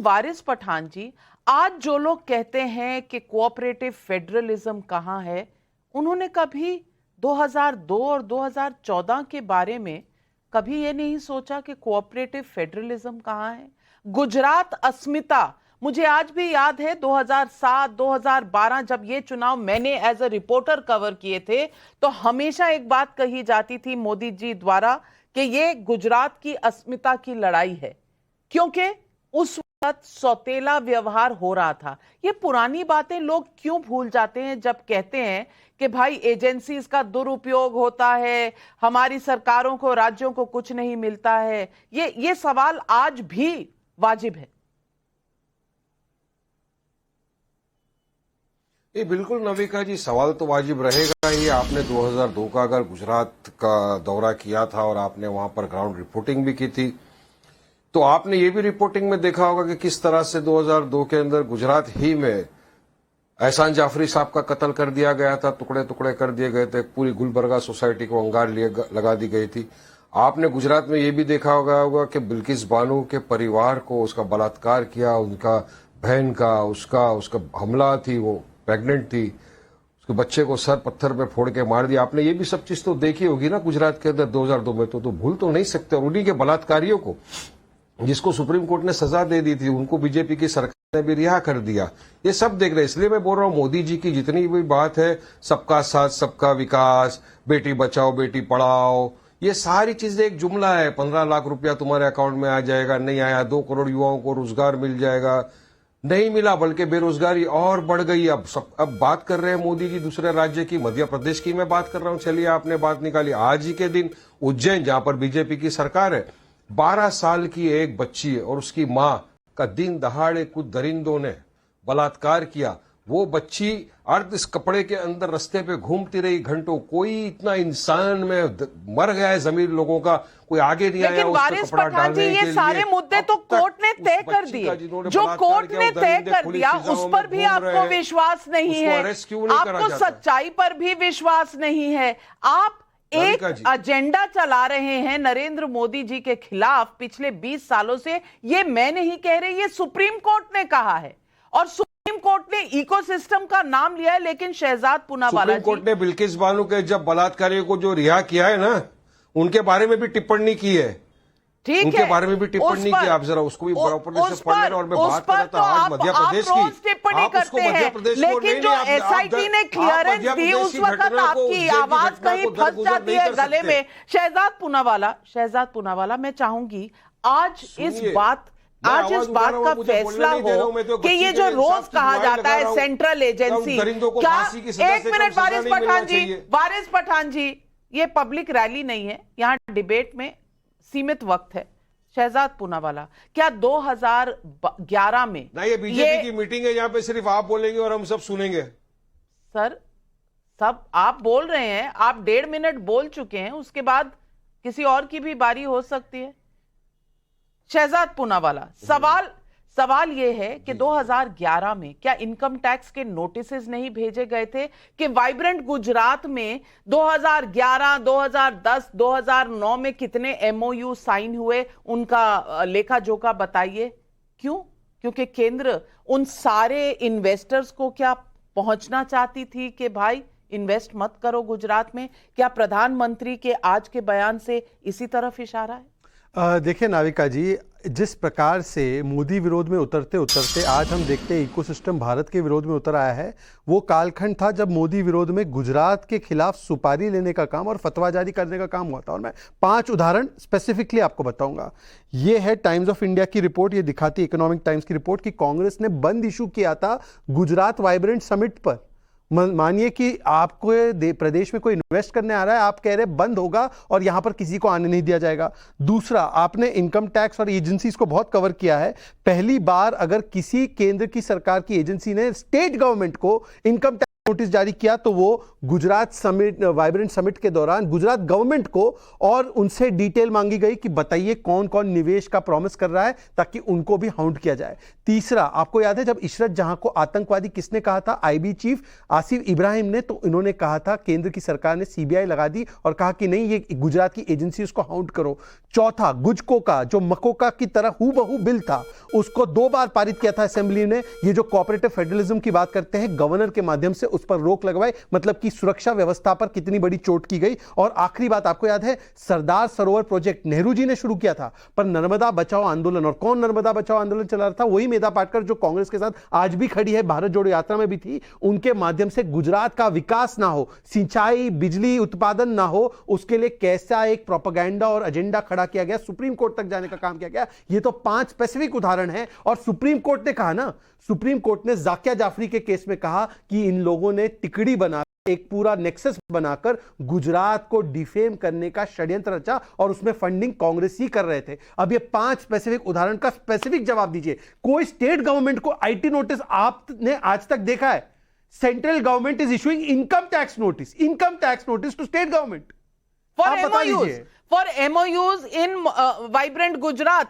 वारिस पठान जी, आज जो लोग कहते हैं कि कोऑपरेटिव फेडरलिज्म कहां है, उन्होंने कभी 2002 और 2014 के बारे में कभी ये नहीं सोचा कि कोऑपरेटिव फेडरलिज्म कहां है। गुजरात अस्मिता, मुझे आज भी याद है 2007 2012 जब ये चुनाव मैंने एज अ रिपोर्टर कवर किए थे, तो हमेशा एक बात कही जाती थी मोदी जी द्वारा कि ये गुजरात की अस्मिता की लड़ाई है, क्योंकि उस वक्त सौतेला व्यवहार हो रहा था। ये पुरानी बातें लोग क्यों भूल जाते हैं जब कहते हैं कि भाई एजेंसीज का दुरुपयोग होता है, हमारी सरकारों को, राज्यों को कुछ नहीं मिलता है। ये सवाल आज भी वाजिब है। ये बिल्कुल नविका जी, सवाल तो वाजिब रहेगा ही। आपने 2002 का अगर गुजरात का दौरा किया था और आपने वहां पर ग्राउंड रिपोर्टिंग भी की थी, तो आपने ये भी रिपोर्टिंग में देखा होगा कि किस तरह से 2002 के अंदर गुजरात ही में एहसान जाफरी साहब का कत्ल कर दिया गया था, टुकड़े टुकड़े कर दिए गए थे, पूरी गुलबर्गा सोसाइटी को अंगार लगा दी गई थी। आपने गुजरात में ये भी देखा होगा कि बिल्किस बानो के परिवार को उसका बलात्कार किया, उनका बहन का उसका हमला थी, वो प्रेग्नेंट थी, उसके बच्चे को सर पत्थर पे फोड़ के मार दिया। आपने ये भी सब चीज तो देखी होगी ना गुजरात के अंदर 2002 में, तो भूल तो नहीं सकते। और उन्हीं के बलात्कारियों को, जिसको सुप्रीम कोर्ट ने सजा दे दी थी, उनको बीजेपी की सरकार ने भी रिहा कर दिया। ये सब देख रहे हैं। इसलिए मैं बोल रहा हूं, मोदी जी की जितनी भी बात है, सबका साथ सबका विकास, बेटी बचाओ बेटी पढ़ाओ, ये सारी चीजें एक जुमला है। 15 लाख रुपया तुम्हारे अकाउंट में आ जाएगा, नहीं आया। 2 करोड़ युवाओं को रोजगार मिल जाएगा, नहीं मिला, बल्कि बेरोजगारी और बढ़ गई। अब बात कर रहे हैं मोदी जी दूसरे राज्य की, मध्य प्रदेश की मैं बात कर रहा हूं। चलिए, आपने बात निकाली आज ही के दिन उज्जैन, जहां पर बीजेपी की सरकार है, 12 साल की एक बच्ची और उसकी मां का दिन दहाड़े कुछ दरिंदों ने बलात्कार किया। वो बच्ची अर्ध इस कपड़े के अंदर रास्ते पे घूमती रही घंटों। कोई इतना इंसान में मर गया है जमीर लोगों का, कोई आगे नहीं आया उसका कपड़ा डालने के लिए। ये सारे मुद्दे तो कोर्ट ने तय कर दिए। जो कोर्ट ने तय कर दिया उस पर भी आपको विश्वास नहीं है, आपको सच्चाई पर भी विश्वास नहीं है। आप एक एजेंडा चला रहे हैं नरेंद्र मोदी जी के खिलाफ पिछले 20 सालों से। ये मैं नहीं कह रही, ये सुप्रीम कोर्ट ने कहा है, और सुप्रीम कोर्ट ने इकोसिस्टम का नाम लिया है। लेकिन शहजाद पूनावाला, सुप्रीम कोर्ट ने बिल्किस बानो के जब बलात्कारियों को जो रिहा किया है ना, उनके बारे में भी टिप्पणी की है। ठीक उनके है, बारे में भी टिप्पणी की। आप जरा उसको भी प्रॉपर्ली से पढ़ लेना। और मैं बात कर रहा था आज मध्य प्रदेश की, टिप्पणी करते हैं, लेकिन जो एसआईटी ने क्लियरेंस दी उस वक्त आपकी आवाज कहीं फंस जाती है गले में। शहजाद पूनावाला, मैं चाहूंगी आज इस बात का फैसला हो कि ये जो रोज कहा जाता है सेंट्रल एजेंसी, क्या, एक मिनट वारिस पठान जी, ये पब्लिक रैली नहीं है, यहाँ डिबेट में सीमित वक्त है। शहजाद पूनावाला, क्या 2011 में ना ये बीजेपी की मीटिंग है, यहाँ पे सिर्फ आप बोलेंगे और हम सब सुनेंगे? सर, सब आप बोल रहे हैं, आप 1.5 मिनट बोल चुके हैं, उसके बाद किसी और की भी बारी हो सकती है। शहजाद पूनावाला, सवाल यह है कि 2011 में क्या इनकम टैक्स के नोटिसेस नहीं भेजे गए थे कि वाइब्रेंट गुजरात में 2011, 2010, 2009 में कितने एमओयू साइन हुए, उनका लेखा जोखा बताइए। क्यों? क्योंकि केंद्र उन सारे इन्वेस्टर्स को क्या पहुंचना चाहती थी कि भाई इन्वेस्ट मत करो गुजरात में? क्या प्रधानमंत्री के आज के बयान से इसी तरफ इशारा है? देखिए नाविका जी, जिस प्रकार से मोदी विरोध में उतरते उतरते आज हम देखते हैं इकोसिस्टम भारत के विरोध में उतर आया है, वो कालखंड था जब मोदी विरोध में गुजरात के खिलाफ सुपारी लेने का काम और फतवा जारी करने का काम हुआ था। और मैं 5 उदाहरण स्पेसिफिकली आपको बताऊंगा। ये है टाइम्स ऑफ इंडिया की रिपोर्ट, ये दिखाती है इकोनॉमिक टाइम्स की रिपोर्ट कि कांग्रेस ने बंद इशू किया था गुजरात वाइब्रेंट समिट पर। मानिए कि आपको प्रदेश में कोई इन्वेस्ट करने आ रहा है, आप कह रहे हैं बंद होगा और यहां पर किसी को आने नहीं दिया जाएगा। दूसरा, आपने इनकम टैक्स और एजेंसीज को बहुत कवर किया है। पहली बार अगर किसी केंद्र की सरकार की एजेंसी ने स्टेट गवर्नमेंट को इनकम नोटिस जारी किया तो वो गुजरात समिट, वाइब्रेंट समिट के दौरान गुजरात गवर्नमेंट को और उनसे डिटेल मांगी गई कि बताइए कौन कौन निवेश का प्रॉमिस कर रहा है ताकि उनको भी हाउंड किया जाए। तीसरा, आपको याद है जब इशरत जहां को आतंकवादी किसने कहा था? आईबी चीफ आसिफ इब्राहिम ने। तो इन्होंने कहा था, केंद्र की सरकार ने सीबीआई लगा दी और कहा कि नहीं, ये गुजरात की एजेंसी, उसको हाउंड करो। चौथा, गुजको का जो मकोका की तरह हूबहू बिल था, उसको 2 बार पारित किया था असेंबली ने। ये जो कोऑपरेटिव फेडरलिज्म की बात करते हैं, गवर्नर के माध्यम से उस पर रोक लगवाई, मतलब कि सुरक्षा व्यवस्था पर कितनी बड़ी चोट की गई। और आखिरी बात, आपको याद है सरदार सरोवर प्रोजेक्ट नेहरू जी ने शुरू किया था, पर नर्मदा बचाओ आंदोलन, और कौन नर्मदा बचाओ आंदोलन चला रहा था? वही मेधा पाटकर जो कांग्रेस के साथ आज भी खड़ी है, भारत जोड़ो यात्रा में भी थी। उनके माध्यम से गुजरात का विकास ना हो, सिंचाई बिजली उत्पादन ना हो, उसके लिए कैसा एक प्रोपेगेंडा और एजेंडा खड़ा किया गया, सुप्रीम कोर्ट तक जाने का काम किया गया। ये तो 5 स्पेसिफिक उदाहरण है। और सुप्रीम कोर्ट ने कहा ना, सुप्रीम कोर्ट ने जाकिया जाफरी के केस में कहा कि इन लोगों ने टिकड़ी बना, एक पूरा नेक्सस बनाकर गुजरात को डिफेम करने का षड्यंत्र रचा और उसमें फंडिंग कांग्रेस ही कर रहे थे। अब ये 5 स्पेसिफिक उदाहरण का स्पेसिफिक जवाब दीजिए। कोई स्टेट गवर्नमेंट को आईटी नोटिस आपने आज तक देखा है? Central government is issuing income tax notice to state government for MOUs in Vibrant Gujarat.